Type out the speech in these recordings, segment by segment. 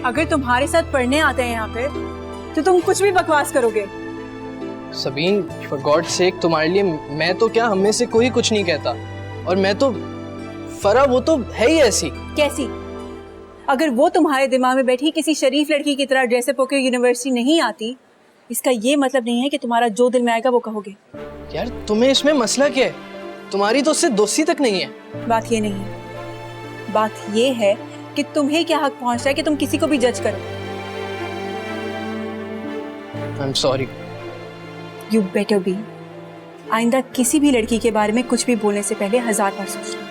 अगर तुम्हारे साथ पढ़ने आते हैं यहाँ पे तो तुम कुछ भी बकवास करोगे। सबीन, फॉर गॉड सेक, तुम्हारे लिए मैं तो क्या, हम में से कोई कुछ नहीं कहता। और मैं तो फरा, वो तो है ही ऐसी। कैसी? अगर वो तुम्हारे दिमाग में बैठी किसी शरीफ लड़की की तरह ड्रेसअप होकर यूनिवर्सिटी नहीं आती, इसका ये मतलब नहीं है कि तुम्हारा जो दिल में आएगा वो कहोगे। यार तुम्हें इसमें मसला क्या है? तुम्हारी तो उससे दोस्ती तक नहीं है। बात ये नहीं है, बात ये है कि तुम्हें क्या हक पहुंचता है कि तुम किसी को भी जज करो। I am sorry. You better be. आइंदा किसी भी लड़की के बारे में कुछ भी बोलने से पहले 1000 बार सोचना।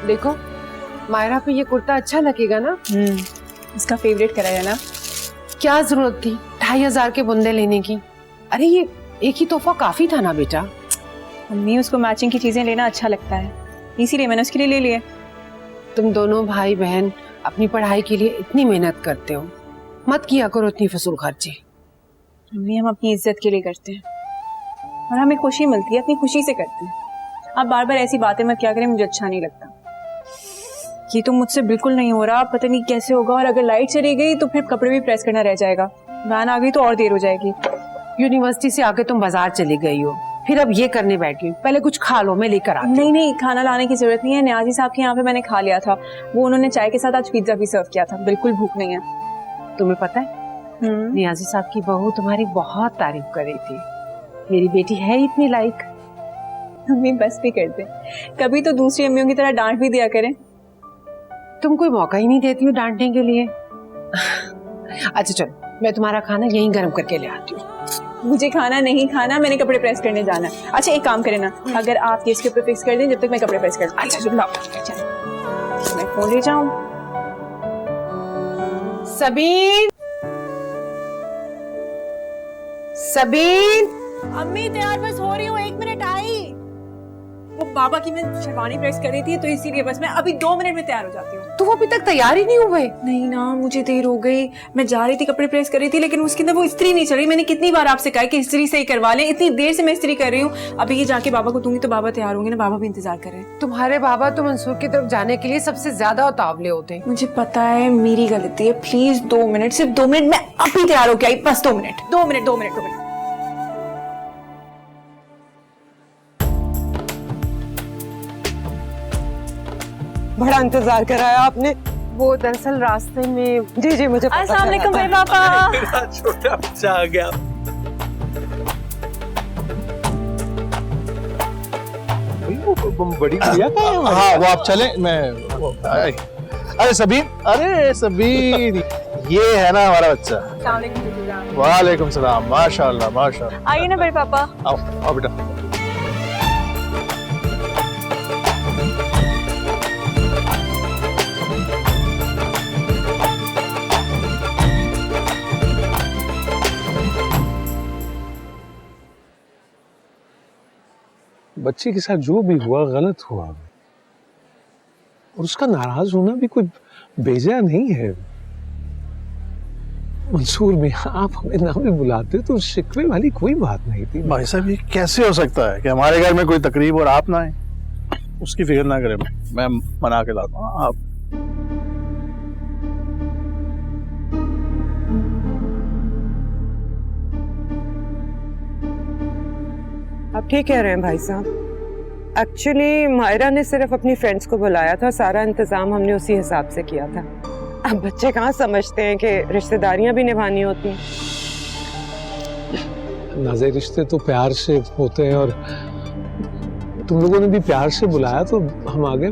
देखो मायरा पे ये कुर्ता अच्छा लगेगा ना? इसका फेवरेट कलर है ना? क्या जरूरत थी 2500 के बुंदे लेने की? अरे ये एक ही तोहफा काफी था ना बेटा। मम्मी, उसको मैचिंग की चीजें लेना अच्छा लगता है, इसीलिए मैंने उसके लिए ले लिए। तुम दोनों भाई बहन अपनी पढ़ाई के लिए इतनी मेहनत करते हो, मत किया करो इतनी फजूल खर्ची। मम्मी, हम अपनी इज्जत के लिए करते हैं और हमें खुशी मिलती है, अपनी खुशी से करते हैं। आप बार बार ऐसी बातें मत क्या करें, मुझे अच्छा नहीं लगता। ये तो मुझसे बिल्कुल नहीं हो रहा, पता नहीं कैसे होगा। और अगर लाइट चली गई तो फिर कपड़े भी प्रेस करना रह जाएगा, वैन आ गई तो और देर हो जाएगी। यूनिवर्सिटी से आके तुम बाजार चली गई हो, फिर अब ये करने बैठी हो। पहले कुछ खा लो, मैं लेकर आती हूँ। नहीं नहीं, खाना लाने की जरूरत नहीं है। न्याजी साहब के यहाँ पे मैंने खा लिया था, वो उन्होंने चाय के साथ आज पिज्जा भी सर्व किया था। बिल्कुल भूख नहीं है। तुम्हें पता है नियाजी साहब की बहू तुम्हारी बहुत तारीफ कर रही थी। मेरी बेटी है इतनी लायक। मम्मी बस भी कर दे, कभी तो दूसरी अम्मियों की तरह डांट भी दिया करें। तुम कोई मौका ही नहीं देती हो डांटने के लिए। अच्छा चलो, मैं तुम्हारा खाना यहीं गर्म करके ले आती हूँ। मुझे खाना नहीं खाना, मैंने कपड़े प्रेस करने जाना है। अच्छा एक काम करें ना, अगर आप इसके ऊपर फिक्स कर दें जब तक मैं कपड़े प्रेस कर दूँ। अच्छा मैं फोन ले जाऊँ। सबीन, सबीन। अम्मी तैयार बस हो रही हूँ, 1 मिनट आई। वो बाबा की मैं शेरवानी प्रेस कर रही थी तो इसीलिए बस मैं अभी 2 मिनट में तैयार हो जाती हूँ। तू अभी तक तैयार ही नहीं हुए? नहीं ना, मुझे देर हो गई। मैं जा रही थी कपड़े प्रेस कर रही थी, लेकिन उसके अंदर वो इस्त्री नहीं चल रही। मैंने कितनी बार आपसे कहा कि इस्त्री से ही करवा लें, इतनी देर से मैं इस्त्री कर रही हूँ। अभी ये जाके बाबा को दूंगी तो बाबा तैयार होंगे ना, बाबा भी इंतजार कर रहे हैं। तुम्हारे बाबा तो मंसूर की तरफ जाने के लिए सबसे ज्यादा उतावले होते हैं। मुझे पता है मेरी गलती है, प्लीज 2 मिनट, सिर्फ 2 मिनट। मैं अभी तैयार होके आई, बस 2 मिनट, 2 मिनट, 2 मिनट, 2 मिनट। बड़ा इंतजार कराया आपने। वो दरअसल रास्ते में जी मुझे अस्सलाम वालेकुम मेरे पापा। मेरा छोटा बच्चा आ गया। बड़ी गुड़िया का है। हाँ वो आप चले, मैं अरे सबीन, अरे सबीन, ये है ना हमारा बच्चा। वालेकुम सलाम, माशाल्लाह माशाल्लाह। आइए ना मेरे पापा। आओ आओ बेटा। बच्चे के साथ जो भी हुआ गलत हुआ, और उसका नाराज होना भी कोई बेजा नहीं है। मंसूर में आप हमें ना भी बुलाते तो शिकवे वाली कोई बात नहीं थी। भाई साहब ये कैसे हो सकता है कि हमारे घर में कोई तकरीब और आप ना आए? उसकी फिक्र ना करें, मैं मना के लाता हूँ। आप ठीक कह रहे हैं भाई साहब। एक्चुअली मायरा ने सिर्फ अपनी फ्रेंड्स को बुलाया था, सारा इंतजाम हमने उसी हिसाब से किया था। अब बच्चे कहाँ समझते हैं कि रिश्तेदारियां भी निभानी होती हैं। नाज़े रिश्ते तो प्यार से होते हैं, और तुम लोगों ने भी प्यार से बुलाया तो हम आ गए,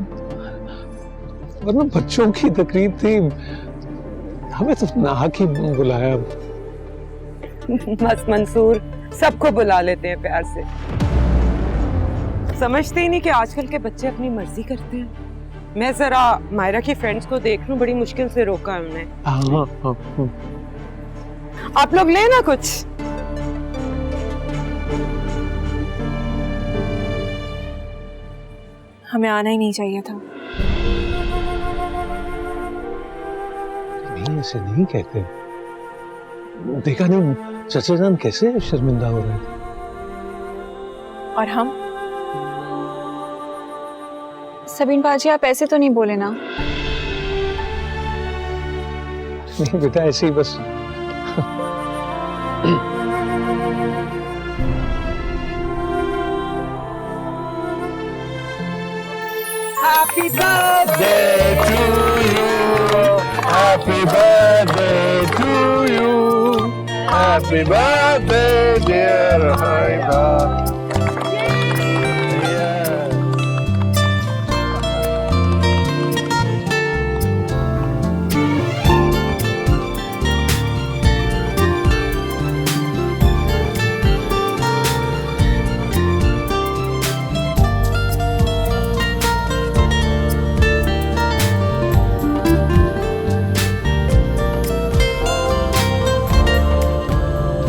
वरना बच्चों की तकरीब थी, हमें तो नाहक ही बुलाया। बस मंसूर सबको बुला लेते हैं प्यार से, समझते ही नहीं कि आजकल के बच्चे अपनी मर्जी करते हैं। मैं जरा मायरा की फ्रेंड्स को देख लूं, बड़ी मुश्किल से रोका है उन्हें। हाँ। आप लोग ले ना कुछ। हमें आना ही नहीं चाहिए था। ऐसे नहीं कहते। देखा नहीं चचा जान कैसे शर्मिंदा हो रहे थे। और हम? सबीन बाजी, आप ऐसे तो नहीं बोले ना? नहीं बेटा, ऐसे ही बस। Happy birthday to you. Happy birthday to you. Happy birthday, dear Haida.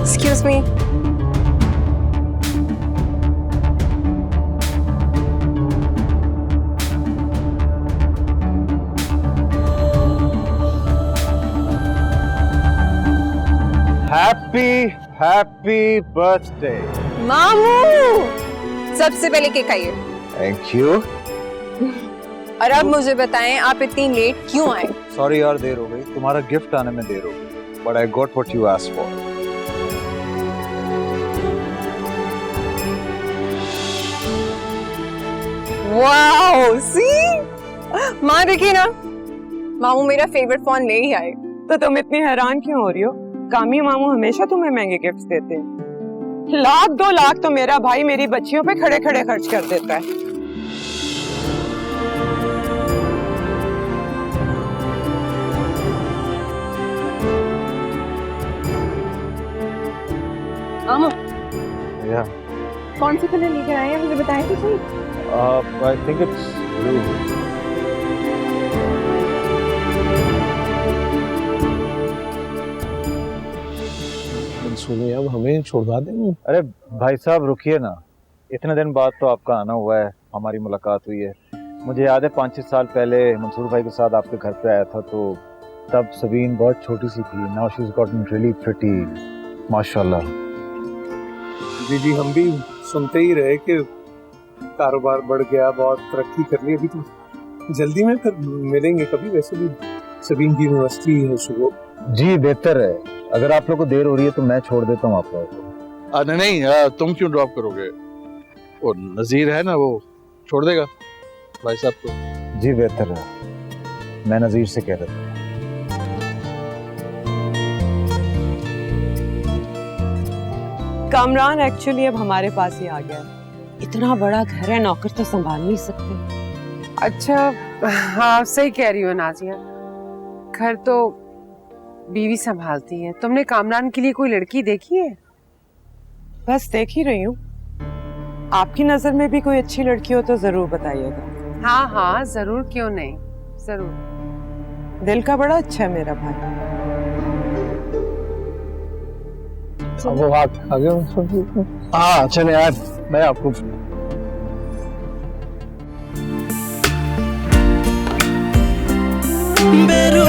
Excuse me. Happy birthday. मामू, सबसे पहले केक खाइए। Thank you. और अब मुझे बताएं, आप इतनी लेट क्यों आए? Sorry यार, देर हो गई। तुम्हारा गिफ्ट आने में देर हो गई। But I got what you asked for. Wow, see? माँ देखिए ना, मामू मेरा फेवरेट फोन ले ही आए। तो तुम इतनी हैरान क्यों हो रही हो? कामी मामू हमेशा तुम्हें महंगे गिफ्ट्स देते हैं। 1-2 लाख तो मेरा भाई मेरी बच्चियों पे खड़े खड़े खर्च कर देता है। मामू, Yeah. कौन से कलर लेकर आए हैं, मुझे बताएं तो सही। I think it's blue. सुनिए, अब हमें छोड़वा देंगे? अरे भाई साहब रुकिए ना, इतने दिन बाद तो आपका आना हुआ है, हमारी मुलाकात हुई है। मुझे याद है 5-6 साल पहले मंसूर भाई के साथ आपके घर पे आया था, तो तब सबीन बहुत छोटी सी थी। Now she is gotten really pretty, माशाल्लाह। जी हम भी सुनते ही रहे कि कारोबार बढ़ गया, बहुत तरक्की कर ली। अभी तो जल्दी में फिर मिलेंगे कभी। वैसे भी सबीन की यूनिवर्सिटी है सुबह। जी बेहतर है, अगर आप लोग को देर हो रही है तो मैं छोड़ देता हूँ आप लोगों को। नहीं, तुम क्यों ड्रॉप करोगे? वो नजीर है ना, वो छोड़ देगा भाई साहब को। जी बेहतर है, मैं नजीर से कह रहा था। कामरान एक्चुअली अब हमारे पास ही आ गया है। इतना बड़ा घर है, नौकर तो संभाल नहीं सकते। अच्छा, हाँ सही कह रही हो नाजिया, घर तो बीवी संभालती है। तुमने कामरान के लिए कोई लड़की देखी है? बस देख ही रही हूँ। आपकी नजर में भी कोई अच्छी लड़की हो तो जरूर बताइएगा। हाँ हाँ जरूर, क्यों नहीं, जरूर। दिल का बड़ा अच्छा है मेरा भाई। अब वो आ गया। हाँ चले यार, मैं आपको बेरू